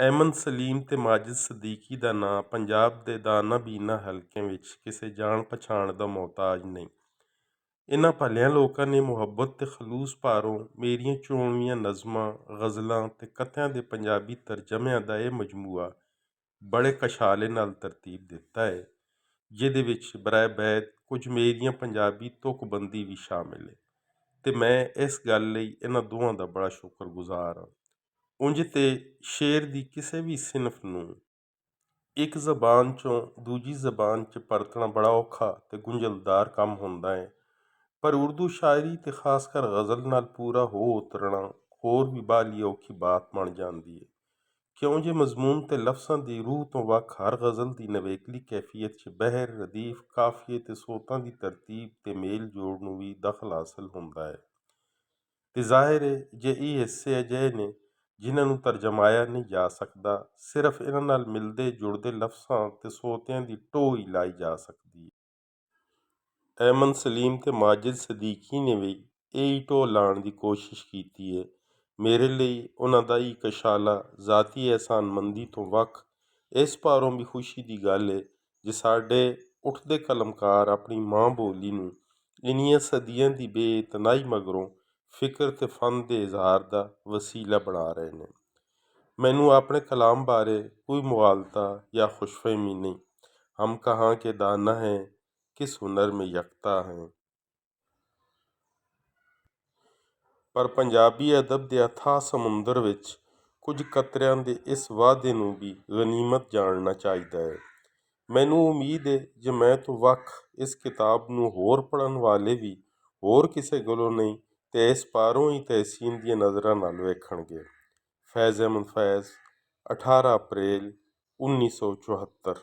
ਅਹਿਮਦ ਸਲੀਮ ਤੇ ਮਾਜਿਦ ਸਦੀਕੀ ਦਾ ਨਾਂ ਪੰਜਾਬ ਦੇ ਦਾਣਾ-ਬੀਨਾ ਹਲਕਿਆਂ ਵਿੱਚ ਕਿਸੇ ਜਾਣ-ਪਛਾਣ ਦਾ ਮੁਹਤਾਜ ਨਹੀਂ। ਇਨ੍ਹਾਂ ਭਲਿਆਂ ਲੋਕਾਂ ਨੇ ਮੁਹੱਬਤ ਤੇ ਖਲੂਸ ਭਾਰੋਂ ਮੇਰੀਆਂ ਚੋਣਵੀਆਂ ਨਜ਼ਮਾਂ, ਗ਼ਜ਼ਲਾਂ ਤੇ ਕਥਿਆਂ ਦੇ ਪੰਜਾਬੀ ਤਰਜਮਿਆਂ ਦਾ ਇਹ ਮਜਮੂਆ ਬੜੇ ਕਸ਼ਾਲੇ ਨਾਲ ਤਰਤੀਬ ਦਿੱਤਾ ਹੈ, ਜਿਹਦੇ ਵਿੱਚ ਬਰਾਏ ਬੈਤ ਕੁਝ ਮੇਰੀਆਂ ਪੰਜਾਬੀ ਤੁਕਬੰਦੀ ਵੀ ਸ਼ਾਮਿਲ ਹੈ, ਤੇ ਮੈਂ ਇਸ ਗੱਲ ਲਈ ਇਹਨਾਂ ਦੋਹਾਂ ਦਾ ਬੜਾ ਸ਼ੁਕਰਗੁਜ਼ਾਰ ਹਾਂ। ਉਂਝ ਤੇ ਸ਼ੇਰ ਦੀ ਕਿਸੇ ਵੀ ਸਿਨਫ ਨੂੰ ਇੱਕ ਜ਼ਬਾਨ ਚੋਂ ਦੂਜੀ ਜ਼ਬਾਨ 'ਚ ਪਰਤਣਾ ਬੜਾ ਔਖਾ ਤੇ ਗੁੰਝਲਦਾਰ ਕੰਮ ਹੁੰਦਾ ਹੈ, ਪਰ ਉਰਦੂ ਸ਼ਾਇਰੀ ਤੇ ਖਾਸ ਕਰ ਗ਼ਜ਼ਲ ਨਾਲ ਪੂਰਾ ਹੋ ਉਤਰਨਾ ਹੋਰ ਵੀ ਬਾਹਲੀ ਔਖੀ ਬਾਤ ਬਣ ਜਾਂਦੀ ਹੈ, ਕਿਉਂ ਜੇ ਮਜ਼ਮੂਨ ਤੇ ਲਫ਼ਜ਼ਾਂ ਦੀ ਰੂਹ ਤੋਂ ਵੱਖ ਹਰ ਗ਼ਜ਼ਲ ਦੀ ਨਵੇਕਲੀ ਕੈਫੀਅਤ 'ਚ ਬਹਿਰ, ਰਦੀਫ, ਕਾਫੀਏ ਤੇ ਸੋਤਾਂ ਦੀ ਤਰਤੀਬ ਤੇ ਮੇਲ ਜੋੜ ਨੂੰ ਵੀ ਦਖਲ ਹਾਸਲ ਹੁੰਦਾ ਹੈ। ਤੇ ਜ਼ਾਹਿਰ ਹੈ ਜੇ ਇਹ ਹਿੱਸੇ ਅਜਿਹੇ ਨੇ ਜਿਨ੍ਹਾਂ ਨੂੰ ਤਰਜਮਾਇਆ ਨਹੀਂ ਜਾ ਸਕਦਾ, ਸਿਰਫ ਇਹਨਾਂ ਨਾਲ ਮਿਲਦੇ ਜੁੜਦੇ ਲਫ਼ਜ਼ਾਂ ਤੇ ਸੋਤਿਆਂ ਦੀ ਟੋਹ ਹੀ ਲਾਈ ਜਾ ਸਕਦੀ ਹੈ। ਅਹਿਮਦ ਸਲੀਮ ਤੇ ਮਾਜਿਦ ਸਦੀਕੀ ਨੇ ਵੀ ਇਹੀ ਟੋਹ ਲਾਉਣ ਦੀ ਕੋਸ਼ਿਸ਼ ਕੀਤੀ ਹੈ। ਮੇਰੇ ਲਈ ਉਹਨਾਂ ਦਾ ਇਹ ਕਸ਼ਾਲਾ ਜ਼ਾਤੀ ਅਹਿਸਾਨਮੰਦੀ ਤੋਂ ਵੱਖ ਇਸ ਭਾਰੋਂ ਵੀ ਖੁਸ਼ੀ ਦੀ ਗੱਲ ਹੈ ਜੇ ਸਾਡੇ ਉੱਠਦੇ ਕਲਮਕਾਰ ਆਪਣੀ ਮਾਂ ਬੋਲੀ ਨੂੰ ਇੰਨੀਆਂ ਸਦੀਆਂ ਦੀ ਬੇਇਤਨਾਈ ਮਗਰੋਂ ਫਿਕਰ ਤੇ ਫਨ ਦੇ ਇਜ਼ਹਾਰ ਦਾ ਵਸੀਲਾ ਬਣਾ ਰਹੇ ਨੇ। ਮੈਨੂੰ ਆਪਣੇ ਕਲਾਮ ਬਾਰੇ ਕੋਈ ਮੁਗਾਲਤਾ ਜਾਂ खुशफहमी नहीं। हम कहाँ के दाना हैं, किस हुनर में यकता हैं। ਪਰ ਪੰਜਾਬੀ ਅਦਬ ਦੇ ਅਥਾਹ ਸਮੁੰਦਰ ਵਿੱਚ ਕੁਝ ਕਤਰਿਆਂ ਦੇ ਇਸ ਵਾਅਦੇ ਨੂੰ ਵੀ ਗਨੀਮਤ ਜਾਣਨਾ ਚਾਹੀਦਾ ਹੈ। ਮੈਨੂੰ ਉਮੀਦ ਹੈ ਜੇ ਮੈਂ ਤੋਂ ਵੱਖ ਇਸ ਕਿਤਾਬ ਨੂੰ ਹੋਰ ਪੜ੍ਹਨ ਵਾਲੇ ਵੀ ਹੋਰ ਕਿਸੇ ਗੱਲੋਂ ਨਹੀਂ ਤੇ ਇਸ ਪਾਰੋਂ ਹੀ ਤਹਿਸੀਨ ਦੀਆਂ ਨਜ਼ਰਾਂ ਨਾਲ ਵੇਖਣਗੇ। ਫੈਜ਼ ਅਹਿਮਦ ਫੈਜ਼, 18 ਅਪ੍ਰੈਲ 1974।